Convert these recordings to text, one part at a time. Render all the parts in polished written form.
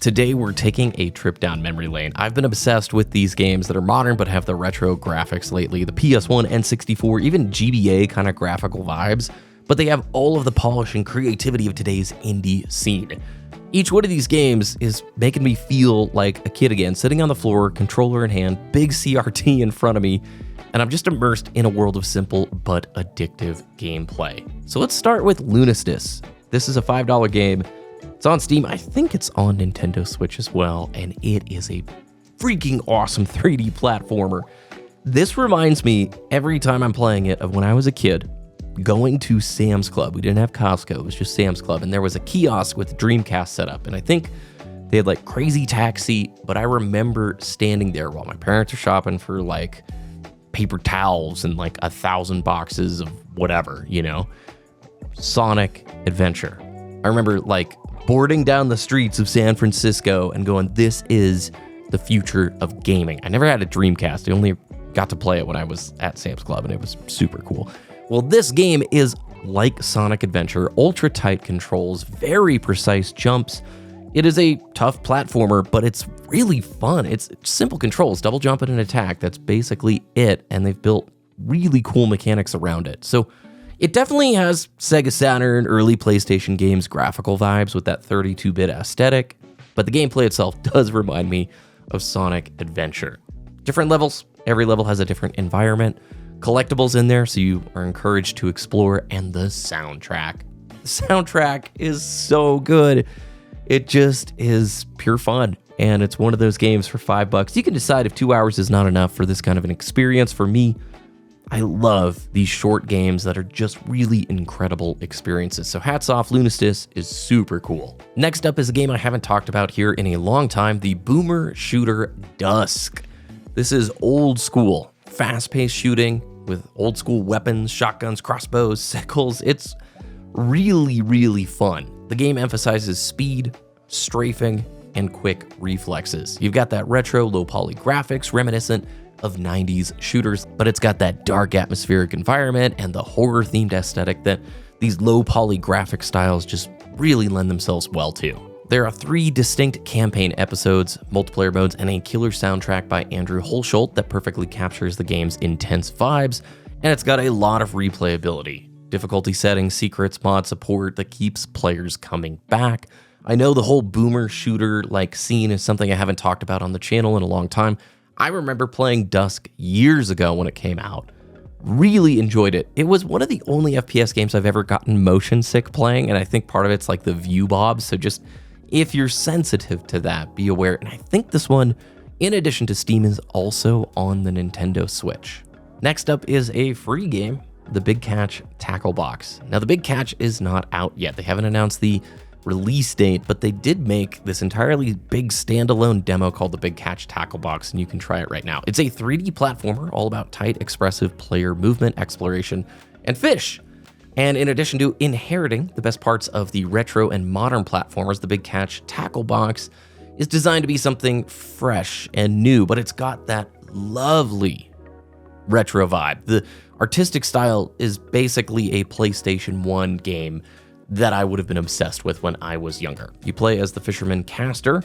Today we're taking a trip down memory lane. I've been obsessed with these games that are modern but have the retro graphics lately, the PS1, N64, even GBA kind of graphical vibes, but they have all of the polish and creativity of today's indie scene. Each one of these games is making me feel like a kid again, sitting on the floor, controller in hand, big CRT in front of me, and I'm just immersed in a world of simple but addictive gameplay. So let's start with Lunistice. This is a $5 game. It's on Steam. I think it's on Nintendo Switch as well, and it is a freaking awesome 3D platformer. This reminds me every time I'm playing it of when I was a kid, going to Sam's Club. We didn't have Costco, it was just Sam's Club, and there was a kiosk with Dreamcast set up, and I think they had like Crazy Taxi, but I remember standing there while my parents are shopping for like paper towels and like 1,000 boxes of whatever, you know, Sonic Adventure. I remember like boarding down the streets of San Francisco and going, this is the future of gaming. I never had a Dreamcast. I only got to play it when I was at Sam's Club, and it was super cool. Well, this game is like Sonic Adventure, ultra tight controls, very precise jumps. It is a tough platformer, but it's really fun. It's simple controls, double jump and an attack. That's basically it, and they've built really cool mechanics around it. So it definitely has Sega Saturn, early PlayStation games graphical vibes with that 32-bit aesthetic, but the gameplay itself does remind me of Sonic Adventure. Different levels, every level has a different environment, collectibles in there, so you are encouraged to explore, and the soundtrack. The soundtrack is so good. It just is pure fun, and it's one of those games for $5. You can decide if 2 hours is not enough for this kind of an experience. For me, I love these short games that are just really incredible experiences. So hats off, Lunistice is super cool. Next up is a game I haven't talked about here in a long time, the boomer shooter Dusk. This is old school, fast-paced shooting with old school weapons, shotguns, crossbows, sickles. It's really, really fun. The game emphasizes speed, strafing, and quick reflexes. You've got that retro low poly graphics reminiscent of 90s shooters, but it's got that dark atmospheric environment and the horror themed aesthetic that these low poly graphic styles just really lend themselves well to. There are 3 distinct campaign episodes, multiplayer modes, and a killer soundtrack by Andrew Holsholt that perfectly captures the game's intense vibes, and it's got a lot of replayability. Difficulty settings, secrets, mod support that keeps players coming back. I know the whole boomer shooter like scene is something I haven't talked about on the channel in a long time. I remember playing Dusk years ago when it came out. Really enjoyed it. It was one of the only FPS games I've ever gotten motion sick playing, and I think part of it's like the view bob, so just if you're sensitive to that, be aware. And I think this one, in addition to Steam, is also on the Nintendo Switch. Next up is a free game, the Big Catch Tacklebox. Now, the Big Catch is not out yet. They haven't announced the release date, but they did make this entirely big standalone demo called the Big Catch Tacklebox, and you can try it right now. It's a 3D platformer all about tight, expressive player movement, exploration, and fish. And in addition to inheriting the best parts of the retro and modern platformers, the Big Catch Tacklebox is designed to be something fresh and new, but it's got that lovely retro vibe. The artistic style is basically a PlayStation 1 game that I would have been obsessed with when I was younger. You play as the fisherman Castor,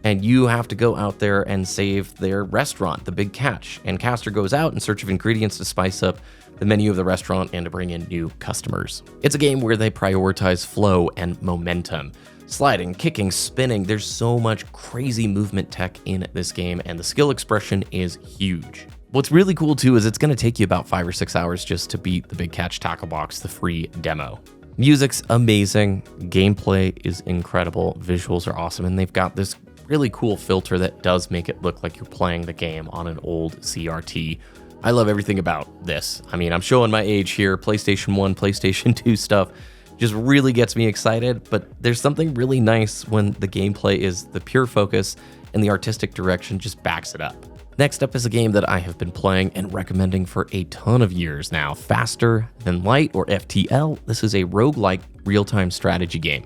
and you have to go out there and save their restaurant, the Big Catch. And Castor goes out in search of ingredients to spice up the menu of the restaurant and to bring in new customers. It's a game where they prioritize flow and momentum. Sliding, kicking, spinning, there's so much crazy movement tech in this game, and the skill expression is huge. What's really cool too is it's going to take you about 5 or 6 hours just to beat the Big Catch Tacklebox, the free demo. Music's amazing, gameplay is incredible, visuals are awesome, and they've got this really cool filter that does make it look like you're playing the game on an old CRT. I love everything about this. I mean, I'm showing my age here. PlayStation 1, PlayStation 2 stuff just really gets me excited, but there's something really nice when the gameplay is the pure focus and the artistic direction just backs it up. Next up is a game that I have been playing and recommending for a ton of years now, Faster Than Light, or FTL. This is a roguelike real-time strategy game.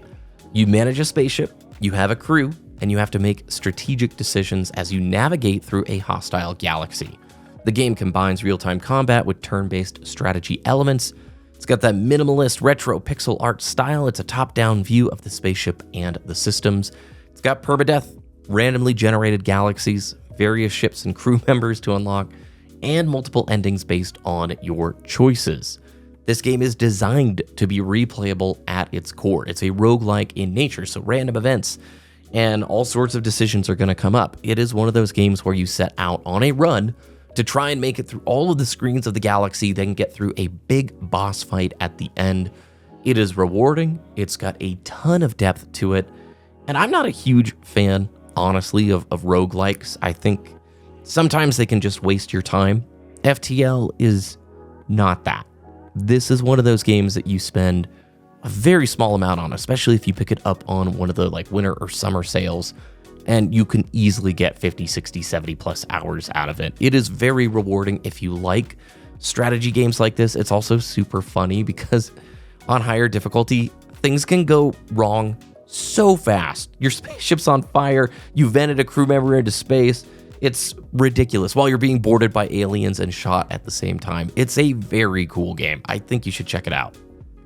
You manage a spaceship, you have a crew, and you have to make strategic decisions as you navigate through a hostile galaxy. The game combines real-time combat with turn-based strategy elements. It's got that minimalist retro pixel art style. It's a top-down view of the spaceship and the systems. It's got permadeath, randomly generated galaxies, various ships and crew members to unlock, and multiple endings based on your choices. This game is designed to be replayable at its core. It's a roguelike in nature, so random events and all sorts of decisions are going to come up. It is one of those games where you set out on a run to try and make it through all of the screens of the galaxy, then get through a big boss fight at the end. It is rewarding, it's got a ton of depth to it, and I'm not a huge fan, honestly, of roguelikes. I think sometimes they can just waste your time. FTL is not that. This is one of those games that you spend a very small amount on, especially if you pick it up on one of the like winter or summer sales, and you can easily get 50, 60, 70 plus hours out of it. It is very rewarding if you like strategy games like this. It's also super funny because on higher difficulty, things can go wrong so fast. Your spaceship's on fire, you vented a crew member into space. It's ridiculous while you're being boarded by aliens and shot at the same time. It's a very cool game. I think you should check it out.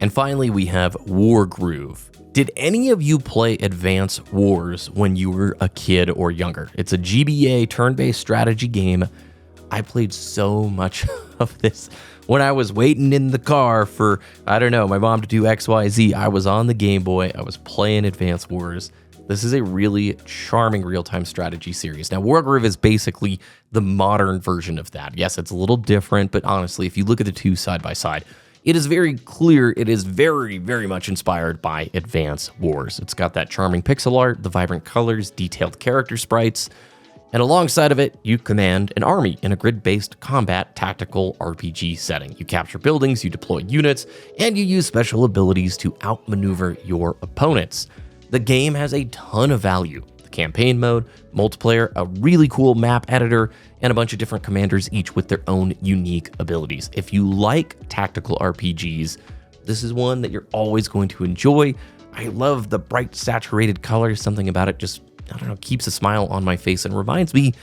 And finally, we have Wargroove. Did any of you play Advance Wars when you were a kid or younger? It's a GBA turn-based strategy game. I played so much of this when I was waiting in the car for, I don't know, my mom to do XYZ. I was on the Game Boy. I was playing Advance Wars. This is a really charming real-time strategy series. Now, Wargroove is basically the modern version of that. Yes, it's a little different, but honestly, if you look at the two side by side, it is very clear it is very, very much inspired by Advance Wars. It's got that charming pixel art, the vibrant colors, detailed character sprites, and alongside of it, you command an army in a grid-based combat tactical RPG setting. You capture buildings, you deploy units, and you use special abilities to outmaneuver your opponents. The game has a ton of value. The campaign mode, multiplayer, a really cool map editor, and a bunch of different commanders, each with their own unique abilities. If you like tactical RPGs, this is one that you're always going to enjoy. I love the bright, saturated colors. Something about it just, I don't know, keeps a smile on my face and reminds me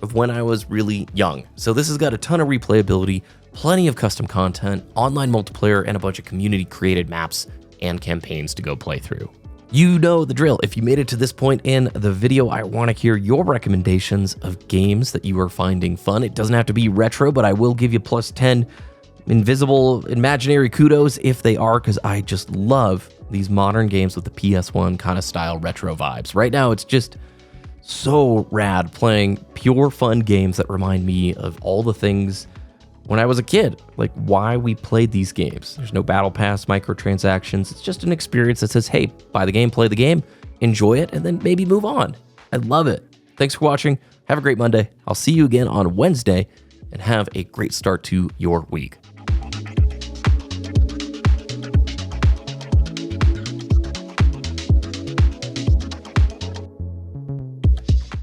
of when I was really young. So this has got a ton of replayability, plenty of custom content, online multiplayer, and a bunch of community-created maps and campaigns to go play through. You know the drill. If you made it to this point in the video, I want to hear your recommendations of games that you are finding fun. It doesn't have to be retro, but I will give you plus 10 invisible imaginary kudos if they are, because I just love these modern games with the PS1 kind of style retro vibes. Right now, it's just so rad playing pure fun games that remind me of all the things when I was a kid, like why we played these games. There's no battle pass, microtransactions. It's just an experience that says, hey, buy the game, play the game, enjoy it, and then maybe move on. I love it. Thanks for watching. Have a great Monday. I'll see you again on Wednesday, and have a great start to your week.